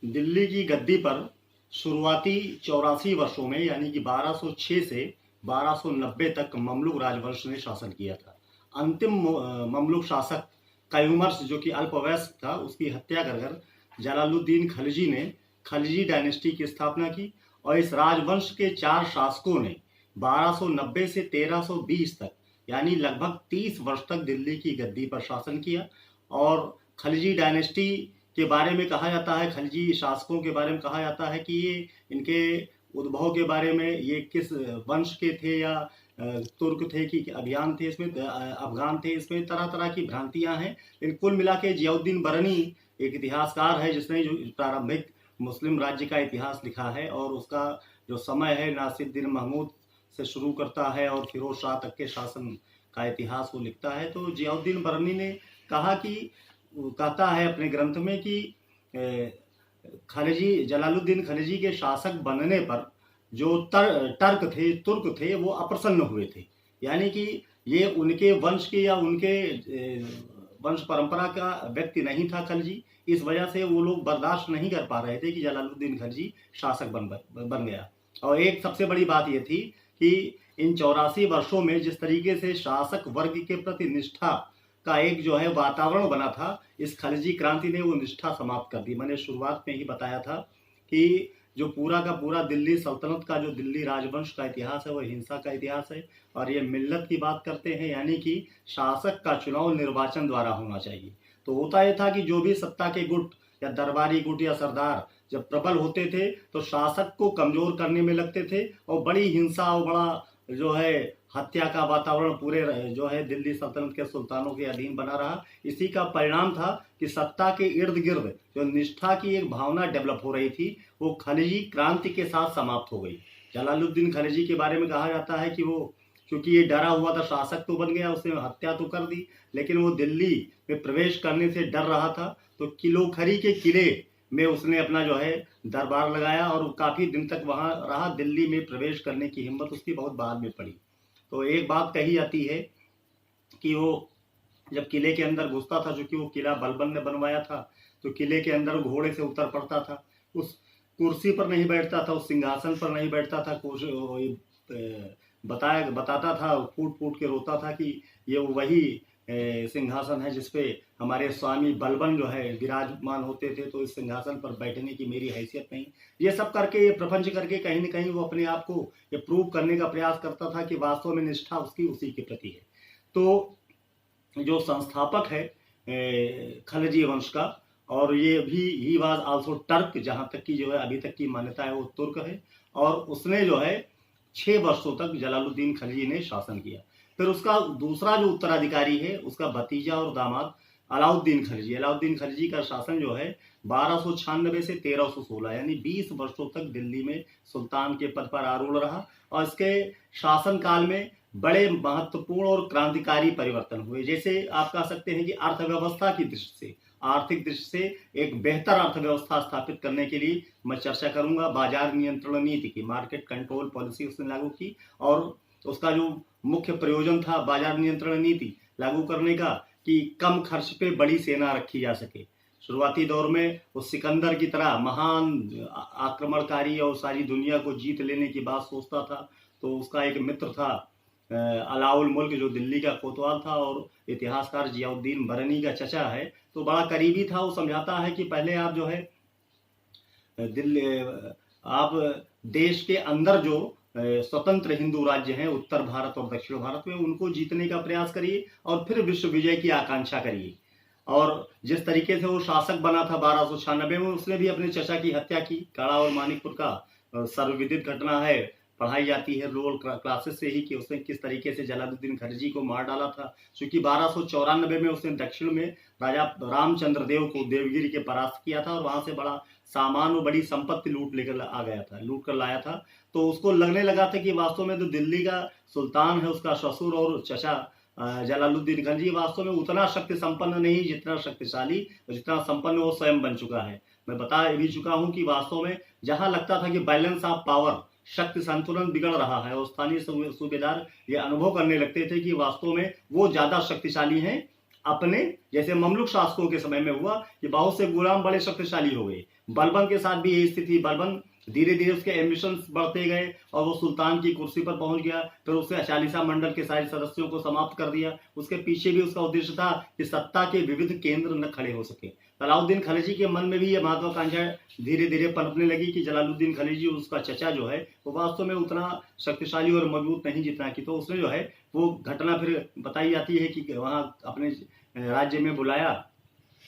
दिल्ली की गद्दी पर शुरुआती 84 वर्षों में यानी कि 1206 से 1290 तक ममलूक राजवंश ने शासन किया था। अंतिम ममलूक शासक कयूमर्स जो कि अल्पवयस्क था, उसकी हत्या कर कर जलालुद्दीन खलजी ने खलजी डायनेस्टी की स्थापना की और इस राजवंश के 4 शासकों ने 1290 से 1320 तक यानी लगभग 30 वर्ष तक दिल्ली की गद्दी पर शासन किया। और खलजी डायनेस्टी के बारे में कहा जाता है, खलजी शासकों के बारे में कहा जाता है कि ये इनके उद्भव के बारे में ये किस वंश के थे या तुर्क थे कि अभियान थे, इसमें अफगान थे, इसमें तरह तरह की भ्रांतियां हैं। लेकिन कुल मिला के जियाउद्दीन बरनी एक इतिहासकार है जिसने जो प्रारंभिक मुस्लिम राज्य का इतिहास लिखा है और उसका जो समय है नासिरुद्दीन महमूद से शुरू करता है और फिरोज शाह तक के शासन का इतिहास वो लिखता है। तो जियाउद्दीन बरनी ने कहा कि कहता है अपने ग्रंथ में कि खलजी जलालुद्दीन खलजी के शासक बनने पर जो टर्क थे, तुर्क थे, वो अप्रसन्न हुए थे। यानी कि ये उनके वंश के या उनके वंश परंपरा का व्यक्ति नहीं था खलजी, इस वजह से वो लोग बर्दाश्त नहीं कर पा रहे थे कि जलालुद्दीन खलजी शासक बन गया। और एक सबसे बड़ी बात ये थी कि इन 84 वर्षों में जिस तरीके से शासक वर्ग के प्रति निष्ठा का एक जो है वातावरण बना था, इस खलजी क्रांति ने वो निष्ठा समाप्त कर दी। मैंने शुरुआत में ही बताया था कि जो पूरा का पूरा दिल्ली सल्तनत का जो दिल्ली राजवंश का इतिहास है वो हिंसा का इतिहास है और ये मिल्लत की बात करते हैं, यानी कि शासक का चुनाव निर्वाचन द्वारा होना चाहिए। तो होता यह था कि जो भी सत्ता के गुट या दरबारी गुट या सरदार जब प्रबल होते थे तो शासक को कमजोर करने में लगते थे और बड़ी हिंसा और बड़ा जो है हत्या का वातावरण पूरे जो है दिल्ली सल्तनत के सुल्तानों के अधीन बना रहा। इसी का परिणाम था कि सत्ता के इर्द गिर्द जो निष्ठा की एक भावना डेवलप हो रही थी वो खलजी क्रांति के साथ समाप्त हो गई। जलालुद्दीन खलजी के बारे में कहा जाता है कि वो क्योंकि ये डरा हुआ था, शासक तो बन गया, उसने हत्या तो कर दी, लेकिन वो दिल्ली में प्रवेश करने से डर रहा था। तो किलोखरी के किले में उसने अपना जो है दरबार लगाया और काफी दिन तक वहां रहा। दिल्ली में प्रवेश करने की हिम्मत उसकी बहुत बाद में पड़ी। तो एक बात कही जाती है कि वो जब किले के अंदर घुसता था, चूंकि वो किला बलबन ने बनवाया था, तो किले के अंदर घोड़े से उतर पड़ता था, उस कुर्सी पर नहीं बैठता था, उस सिंहासन पर नहीं बैठता था, बताता था, फूट फूट के रोता था कि ये वही सिंहासन है जिसपे हमारे स्वामी बलबन जो है विराजमान होते थे, तो इस सिंहासन पर बैठने की मेरी हैसियत नहीं। ये सब करके, ये प्रपंच करके कहीं न कहीं वो अपने आप को ये प्रूव करने का प्रयास करता था कि वास्तव में निष्ठा उसकी उसी के प्रति है। तो जो संस्थापक है खलजी वंश का, और ये भी ही वाज आल्सो टर्क, जहां तक की जो है अभी तक की मान्यता है वो तुर्क है, और उसने जो है 6 वर्षों तक जलालुद्दीन खलजी ने शासन किया। फिर उसका दूसरा जो उत्तराधिकारी है उसका भतीजा और दामाद अलाउद्दीन खलजी। अलाउद्दीन खलजी का शासन जो है 1296 से 1316 यानी 20 वर्षों तक दिल्ली में सुल्तान के पद पर आरूढ़ रहा। और इसके शासन काल में बड़े महत्वपूर्ण और क्रांतिकारी परिवर्तन हुए। जैसे आप कह सकते हैं कि अर्थव्यवस्था की दृष्टि से, आर्थिक दृष्टि से एक बेहतर अर्थव्यवस्था स्थापित करने के लिए मैं चर्चा करूंगा बाजार नियंत्रण नीति की, मार्केट कंट्रोल पॉलिसी उसने लागू की। और उसका जो मुख्य प्रयोजन था बाजार नियंत्रण नीति लागू करने का कि कम खर्च पे बड़ी सेना रखी जा सके। शुरुआती दौर में वो सिकंदर की तरह महान आक्रमणकारी और सारी दुनिया को जीत लेने की बात सोचता था। तो उसका एक मित्र था अलाउल मुल्क जो दिल्ली का कोतवाल था और इतिहासकार जियाउद्दीन बरनी का चचा है, तो बड़ा करीबी था। वो समझाता है कि पहले आप जो है दिल्ली, आप देश के अंदर जो स्वतंत्र हिंदू राज्य हैं उत्तर भारत और दक्षिण भारत में, उनको जीतने का प्रयास करिए और फिर विश्व विजय की आकांक्षा करिए। और जिस तरीके से वो शासक बना था 1296 में, उसने भी अपने चचा की हत्या की। काड़ा और मानिकपुर का सर्वविदित घटना है, पढ़ाई जाती है लोअर क्लासेस से ही, कि उसने किस तरीके से जलालुद्दीन खलजी को मार डाला था। क्योंकि 1294 में उसने दक्षिण में राजा रामचंद्र देव को देवगिरी के परास्त किया था और वहां से बड़ा सामान और बड़ी संपत्ति लूट कर लाया था। तो उसको लगने लगा था कि वास्तव में तो दिल्ली का सुल्तान है, उसका ससुर और चचा जलालुद्दीन खलजी वास्तव में उतना शक्ति संपन्न नहीं जितना शक्तिशाली और जितना संपन्न वो स्वयं बन चुका है। मैं बता भी चुका हूं कि वास्तव में जहां लगता था कि बैलेंस ऑफ पावर, शक्ति संतुलन बिगड़ रहा है, और स्थानीय सूबेदार ये अनुभव करने लगते थे कि वास्तव में वो ज्यादा शक्तिशाली हैं अपने, जैसे ममलुक शासकों के समय में हुआ कि बहुत से गुलाम बड़े शक्तिशाली हो गए। बलबन के साथ भी यही स्थिति। बलबन धीरे धीरे उसके एम्बिशंस बढ़ते गए और वो सुल्तान की कुर्सी पर पहुंच गया। फिर उसने चालीसा मंडल के सारे सदस्यों को समाप्त कर दिया। उसके पीछे भी उसका उद्देश्य था कि सत्ता के विविध केंद्र न खड़े हो सके। अलाउद्दीन खिलजी के मन में भी यह महत्वाकांक्षा धीरे धीरे पनपने लगी कि जलालुद्दीन खिलजी, उसका चचा जो है, वो वास्तव में उतना शक्तिशाली और मजबूत नहीं जितना कि, तो उसने जो है वो घटना फिर बताई जाती है कि वहाँ अपने राज्य में बुलाया,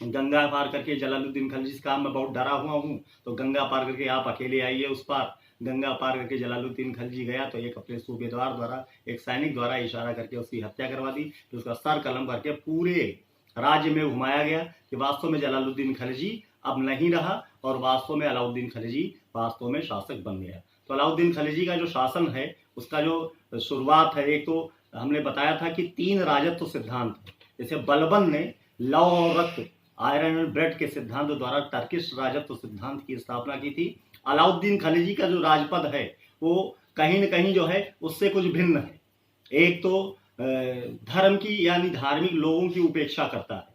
गंगा पार करके जलालुद्दीन खिलजी से कहा मैं बहुत डरा हुआ हूँ, तो गंगा पार करके आप अकेले आइए उस पार। गंगा पार करके जलालुद्दीन खिलजी गया तो एक अपने सूबेदार द्वारा, एक सैनिक द्वारा इशारा करके उसकी हत्या करवा दी। तो उसका सर कलम करके पूरे राज्य में घुमाया गया कि वास्तव में जलालुद्दीन खिलजी अब नहीं रहा और वास्तव में अलाउद्दीन खिलजी वास्तव में शासक बन गया। तो अलाउद्दीन खिलजी का जो शासन है उसका जो शुरुआत है, एक तो हमने बताया था कि 3 राजत्व सिद्धांत, जैसे बलबन ने लौ और रक्त, आयरन एंड ब्रेड के सिद्धांत द्वारा टर्किश राजत्व सिद्धांत की स्थापना की थी। अलाउद्दीन खिलजी का जो राजपद है वो कहीं न कहीं जो है उससे कुछ भिन्न है। एक तो धर्म की यानी धार्मिक लोगों की उपेक्षा करता है,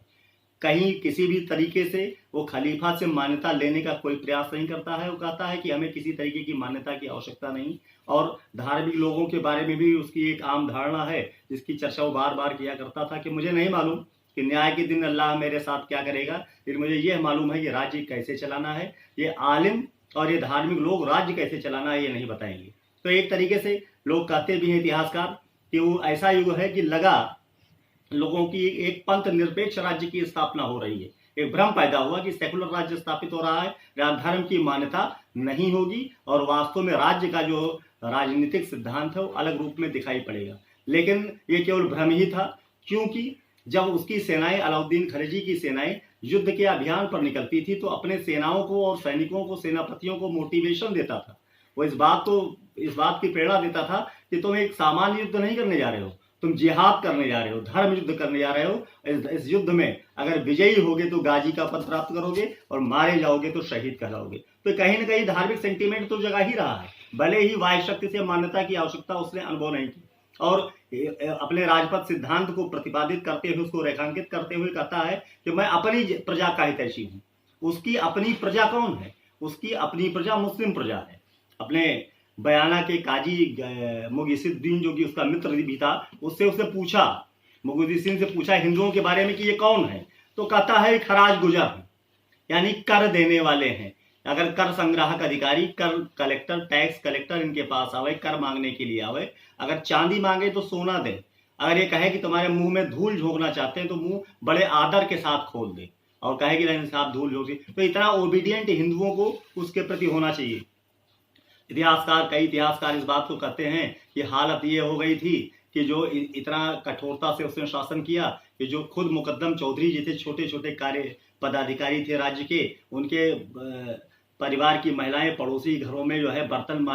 कहीं किसी भी तरीके से वो खलीफा से मान्यता लेने का कोई प्रयास नहीं करता है। वो कहता है कि हमें किसी तरीके की मान्यता की आवश्यकता नहीं, और धार्मिक लोगों के बारे में भी उसकी एक आम धारणा है जिसकी चर्चा वो बार बार किया करता था कि मुझे नहीं मालूम कि न्याय के दिन अल्लाह मेरे साथ क्या करेगा, लेकिन मुझे यह मालूम है कि राज्य कैसे चलाना है, ये आलिम और ये धार्मिक लोग राज्य कैसे चलाना है ये नहीं बताएंगे। तो एक तरीके से लोग कहते भी हैं इतिहासकार कि वो ऐसा युग है कि लगा लोगों की एक पंथ निरपेक्ष राज्य की स्थापना हो रही है। एक भ्रम पैदा हुआ कि सेकुलर राज्य स्थापित हो रहा है, धर्म की मान्यता नहीं होगी और वास्तव में राज्य का जो राजनीतिक सिद्धांत है वो अलग रूप में दिखाई पड़ेगा। लेकिन ये केवल भ्रम ही था, क्योंकि जब उसकी सेनाएं, अलाउद्दीन खिलजी की सेनाएं युद्ध के अभियान पर निकलती थी तो अपने सेनाओं को और सैनिकों को, सेनापतियों को मोटिवेशन देता था। वो इस बात की प्रेरणा देता था कि तुम एक सामान्य युद्ध नहीं करने जा रहे हो, तुम जिहाद करने जा रहे हो, धर्म युद्ध करने जा रहे हो। इस युद्ध में अगर विजयी होगे तो गाजी का पद प्राप्त करोगे और मारे जाओगे तो शहीद कहलाओगे। तो कहीं ना कहीं धार्मिक सेंटीमेंट तो जगा ही रहा है, भले ही वाह्य शक्ति से मान्यता की आवश्यकता उसने अनुभव नहीं की। और अपने राजपद सिद्धांत को प्रतिपादित करते हुए, उसको रेखांकित करते हुए कहता है कि मैं अपनी प्रजा का हितैषी हूँ। उसकी अपनी प्रजा कौन है? उसकी अपनी प्रजा मुस्लिम प्रजा है। अपने बयाना के काजी मुगीसुद्दीन, जो कि उसका मित्र भी था, उससे पूछा, मुगीसुद्दीन से पूछा हिंदुओं के बारे में कि ये कौन है, तो कहता है खराज गुजर, यानी कर देने वाले हैं। अगर कर संग्राहक अधिकारी, कर कलेक्टर, टैक्स कलेक्टर इनके पास आवे, कर मांगने के लिए आवे, अगर चांदी मांगे तो सोना दे, अगर ये कहे कि तुम्हारे मुंह में धूल झोंकना चाहते हैं तो मुंह बड़े आदर के साथ खोल दे, और कहे कि नहीं साहब धूल झोंक, तो इतना ओबीडियंट हिंदुओं को उसके प्रति होना चाहिए। कई इतिहासकार इस बात को कहते हैं कि हालत ये हो गई थी कि जो इतना कठोरता से उसने शासन किया कि जो खुद मुकद्दम चौधरी जी थे, छोटे छोटे कार्य पदाधिकारी थे राज्य के, उनके परिवार की महिलाएं पड़ोसी घरों में जो है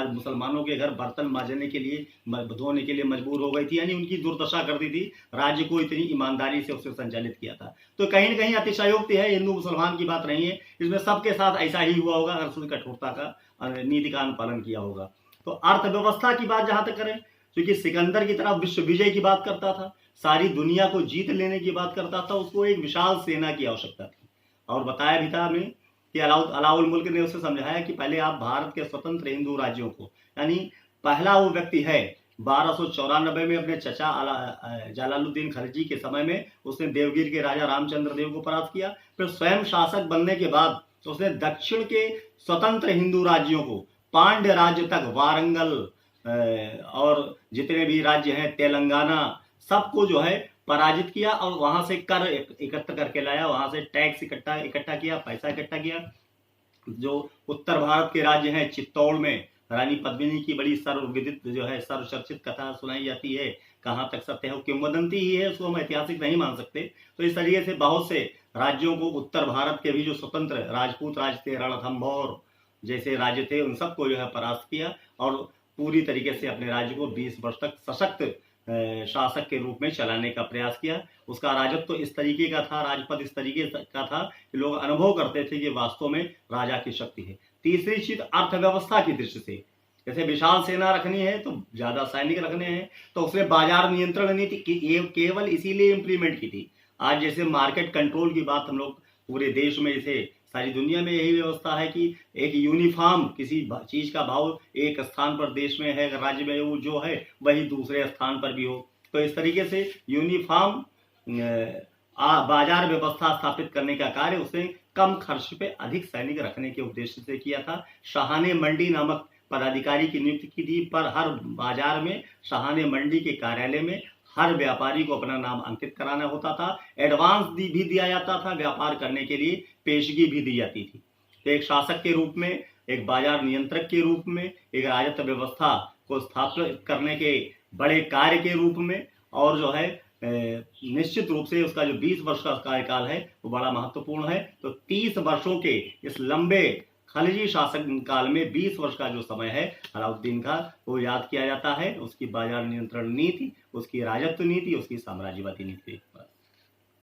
मुसलमानों के घर बर्तन मांजने के लिए, धोने के लिए मजबूर हो गई थी, यानी उनकी दुर्दशा करती थी। राज्य को इतनी ईमानदारी से उसने संचालित किया था। तो कहीं न कहीं अतिशयोक्ति है, हिंदू मुसलमान की बात नहीं है, इसमें सबके साथ ऐसा ही हुआ होगा अगर उसने कठोरता का नीति का अनुपालन किया होगा। तो अर्थव्यवस्था की बात जहां तक करें, क्योंकि सिकंदर की तरह विश्व विजय की बात करता था, सारी दुनिया को जीत लेने की बात करता था, उसको एक विशाल सेना की आवश्यकता थी। और बताया भी था हमें कि अलाउल मुल्क ने उसे समझाया कि पहले आप भारत के स्वतंत्र हिंदू राज्यों को, यानी पहला वो व्यक्ति है 1294 में अपने चचा जलालुद्दीन खिलजी के समय में उसने देवगिर के राजा रामचंद्र देव को परास्त किया। फिर स्वयं शासक बनने के बाद उसने दक्षिण के स्वतंत्र हिंदू राज्यों को, पांड्य राज्य तक, वारंगल और जितने भी राज्य हैं, तेलंगाना, सबको जो है पराजित किया और वहां से कर एकत्र करके लाया, वहां से टैक्स इकट्ठा किया, पैसा इकट्ठा किया। जो उत्तर भारत के राज्य हैं, चित्तौड़ में रानी पद्मिनी की बड़ी सर्वविदित जो है सर्वचर्चित कथा सुनाई जाती है। कहाँ तक सत्य है, किंवदंती ही है, उसको हम ऐतिहासिक नहीं मान सकते। तो इस तरीके से बहुत से राज्यों को, उत्तर भारत के भी जो स्वतंत्र राजपूत राज थे, रणथंभौर जैसे राज्य थे, उन सबको जो है परास्त किया और पूरी तरीके से अपने राज्य को 20 वर्ष तक सशक्त शासक के रूप में चलाने का प्रयास किया। उसका राजत्व तो इस तरीके का था, राजपद इस तरीके का था कि लोग अनुभव करते थे कि वास्तव में राजा की शक्ति है। तीसरी चीज अर्थव्यवस्था की दृष्टि से, जैसे विशाल सेना रखनी है तो ज्यादा सैनिक रखने हैं, तो उसने बाजार नियंत्रण नीति केवल इसीलिए इंप्लीमेंट की थी। आज जैसे मार्केट कंट्रोल की बात हम लोग पूरे देश में, जैसे सारी दुनिया में यही व्यवस्था है कि एक यूनिफॉर्म किसी चीज का भाव एक स्थान पर देश में है, राज्य में वो जो है वही दूसरे स्थान पर भी हो। तो इस तरीके से यूनिफॉर्म बाजार व्यवस्था स्थापित करने का कार्य उसने कम खर्च पे अधिक सैनिक रखने के उद्देश्य से किया था। शाहाने मंडी नामक पदाधिकारी की नियुक्ति की थी, पर हर बाजार में शाहाने मंडी के कार्यालय में हर व्यापारी को अपना नाम अंकित कराना होता था। एडवांस भी दिया जाता था, व्यापार करने के लिए पेशगी भी दी जाती थी। तो एक शासक के रूप में, एक बाजार नियंत्रक के रूप में, एक राजस्व व्यवस्था को स्थापित करने के बड़े कार्य के रूप में, और जो है निश्चित रूप से उसका जो 20 वर्ष का कार्यकाल है वो बड़ा महत्वपूर्ण है। तो 30 वर्षों के इस लंबे खलजी शासन काल में 20 वर्ष का जो समय है अलाउद्दीन का, वो याद किया जाता है। उसकी बाजार नियंत्रण नीति, उसकी राजस्व नीति, उसकी साम्राज्यवादी नीति।